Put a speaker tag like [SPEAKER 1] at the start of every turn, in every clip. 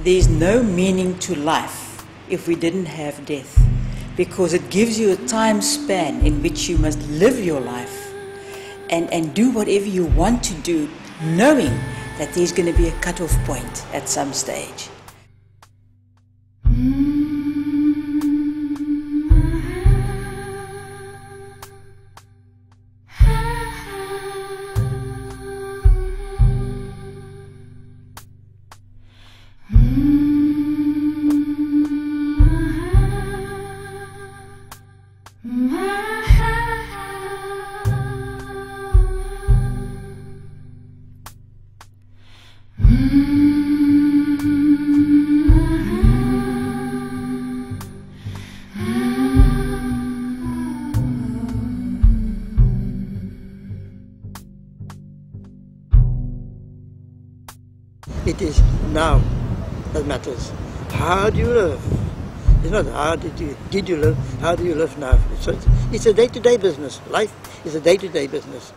[SPEAKER 1] there's no meaning to life if we didn't have death, because it gives you a time span in which you must live your life and do whatever you want to do, knowing that there's going to be a cut-off point at some stage.
[SPEAKER 2] It is now that matters. How do you live? It's not how did you live, how do you live now? It's a day-to-day business. Life is a day-to-day business.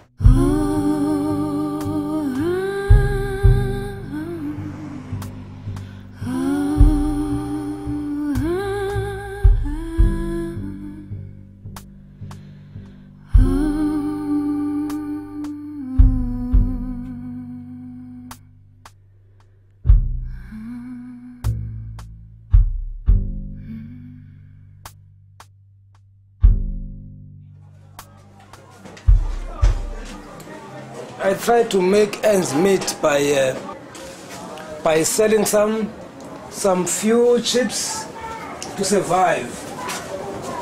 [SPEAKER 3] I try to make ends meet by selling some few chips to survive.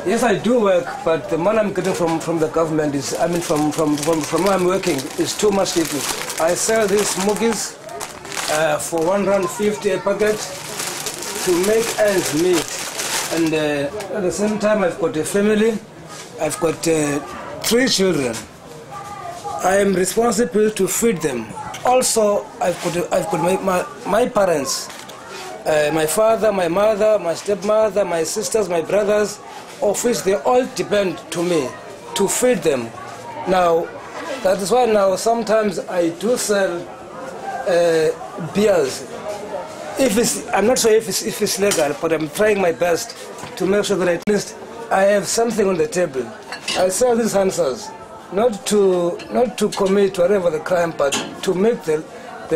[SPEAKER 3] Yes, I do work, but the money I'm getting from the government is, I mean, from where I'm working, is too much little. I sell these smokies for R1.50 a packet to make ends meet. And at the same time, I've got a family. I've got 3 children. I am responsible to feed them. Also, I've got my parents, my father, my mother, my stepmother, my sisters, my brothers, of which they all depend to me to feed them. Now, that is why now sometimes I do sell beers. I'm not sure if it's legal, but I'm trying my best to make sure that at least I have something on the table. I sell these answers. Not to commit whatever the crime, but to make the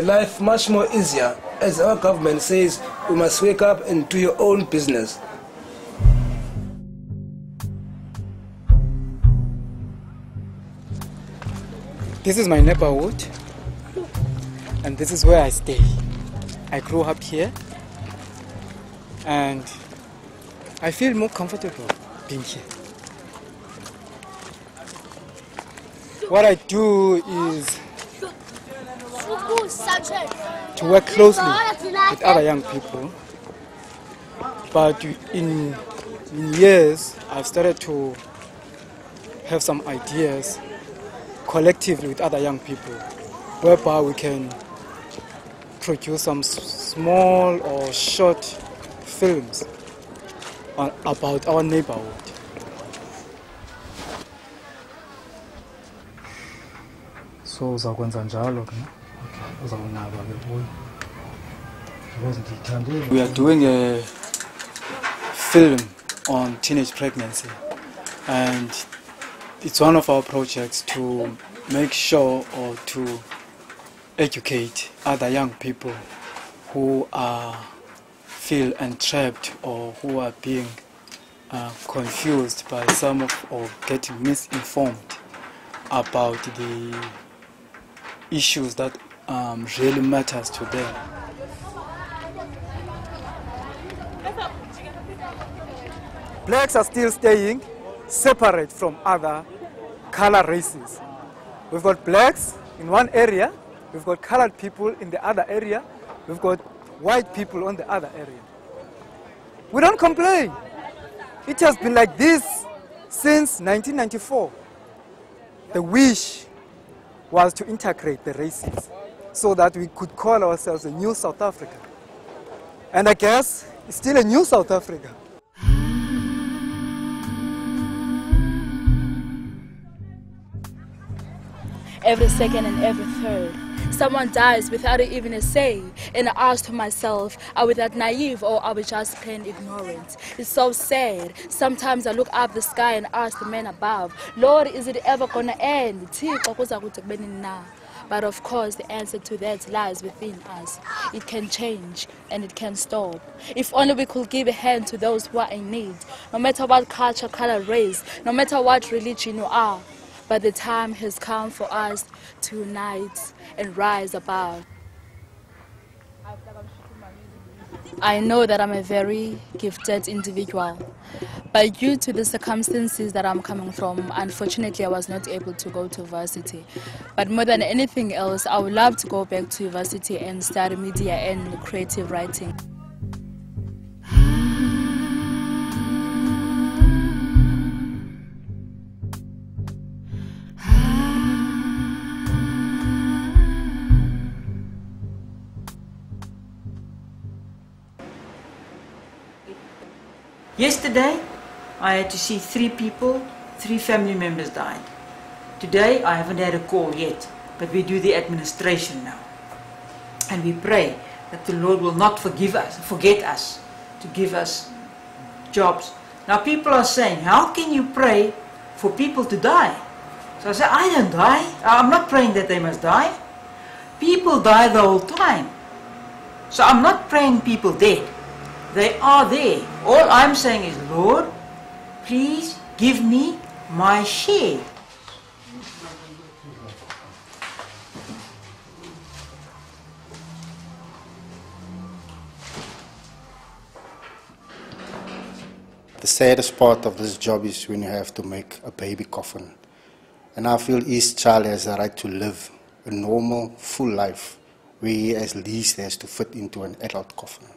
[SPEAKER 3] life much more easier. As our government says, we must wake up and do your own business.
[SPEAKER 4] This is my neighborhood, and this is where I stay. I grew up here, and I feel more comfortable being here. What I do is to work closely with other young people, but in years I've started to have some ideas collectively with other young people, whereby we can produce some small or short films about our neighborhood. So uzakwenza njalo ke uzawunaba ke kuyo because ndiyithandile. We are doing a film on teenage pregnancy, and it's one of our projects to make sure or to educate other young people who feel entrapped or who are being confused by some of or getting misinformed about the issues that really matters to them. Blacks are still staying separate from other color races. We've got blacks in one area, we've got colored people in the other area, we've got white people on the other area. We don't complain. It has been like this since 1994. The wish was to integrate the races so that we could call ourselves a new South Africa. And I guess it's still a new South Africa.
[SPEAKER 5] Every second and every third, Someone dies without even a say. And I asked myself, are we that naive or are we just plain ignorant? It's so sad. Sometimes I look up the sky and ask the man above, Lord, is it ever gonna end? But of course, the answer to that lies within us. It can change and it can stop. If only we could give a hand to those who are in need, no matter what culture, color, race, no matter what religion you are. But the time has come for us to unite and rise above. I know that I'm a very gifted individual, but due to the circumstances that I'm coming from, unfortunately I was not able to go to university. But more than anything else, I would love to go back to university and study media and creative writing.
[SPEAKER 1] Yesterday, I had to see 3 people, 3 family members died. Today, I haven't had a call yet, but we do the administration now. And we pray that the Lord will not forget us, to give us jobs. Now people are saying, how can you pray for people to die? So I say, I don't die. I'm not praying that they must die. People die the whole time. So I'm not praying people dead. They are there. All I'm saying is, Lord, please give me my share.
[SPEAKER 6] The saddest part of this job is when you have to make a baby coffin. And I feel each child has the right to live a normal, full life, where he at least has to fit into an adult coffin.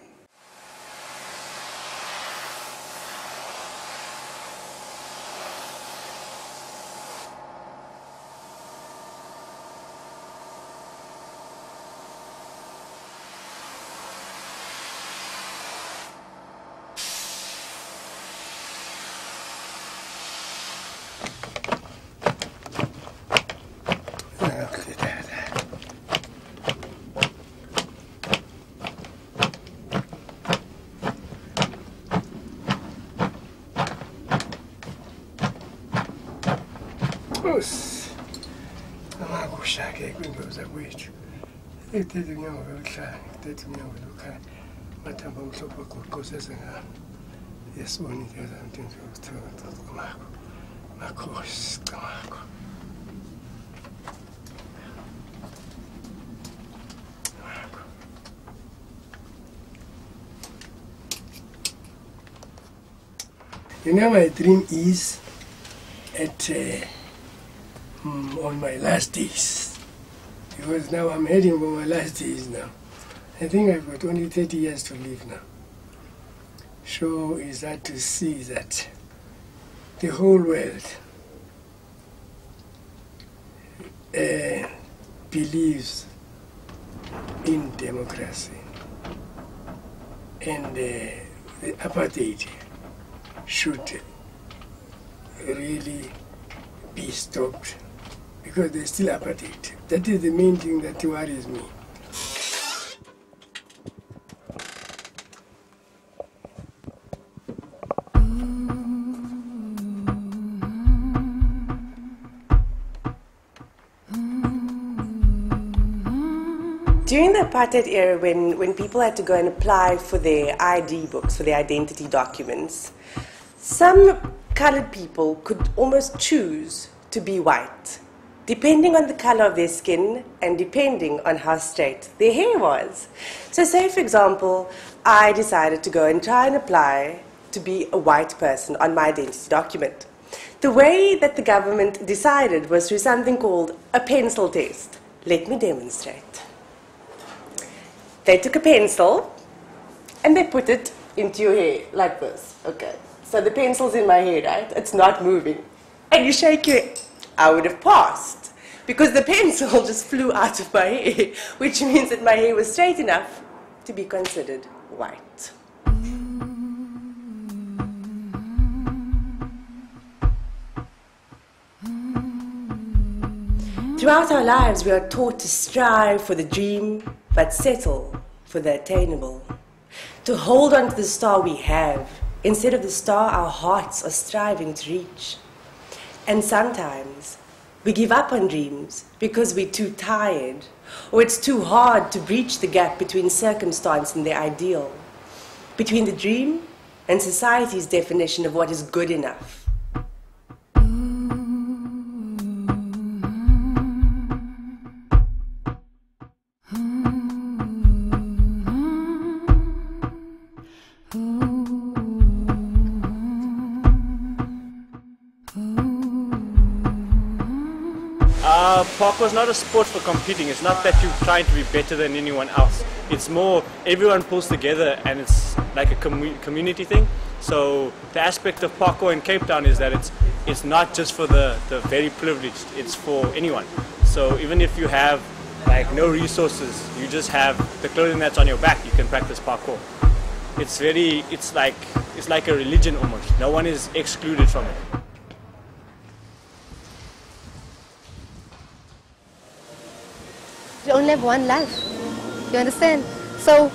[SPEAKER 7] You know, my dream is at on my last days, because now I'm heading for my last days now. I think I've got only 30 years to live now. So is that to see that the whole world believes in democracy, and the apartheid should really be stopped, because there's still apartheid. That is the main thing that worries me.
[SPEAKER 8] During the apartheid era, when people had to go and apply for their ID books, for their identity documents, some colored people could almost choose to be white, depending on the color of their skin and depending on how straight their hair was. So say, for example, I decided to go and try and apply to be a white person on my identity document. The way that the government decided was through something called a pencil test. Let me demonstrate. They took a pencil and they put it into your hair like this. Okay, so the pencil's in my hair, right? It's not moving. And you shake your hair. I would have passed because the pencil just flew out of my hair, which means that my hair was straight enough to be considered white. Throughout our lives, we are taught to strive for the dream, but settle for the attainable. To hold on to the star we have, instead of the star our hearts are striving to reach. And sometimes, we give up on dreams because we're too tired, or it's too hard to breach the gap between circumstance and the ideal, between the dream and society's definition of what is good enough.
[SPEAKER 9] Parkour is not a sport for competing. It's not that you're trying to be better than anyone else. It's more everyone pulls together and it's like a community thing. So the aspect of parkour in Cape Town is that it's not just for the very privileged, it's for anyone. So even if you have like no resources, you just have the clothing that's on your back, you can practice parkour. It's like a religion almost. No one is excluded from it.
[SPEAKER 10] You only have one life, you understand? So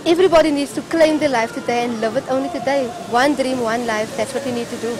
[SPEAKER 10] everybody needs to claim their life today and live it only today. One dream, one life, that's what we need to do.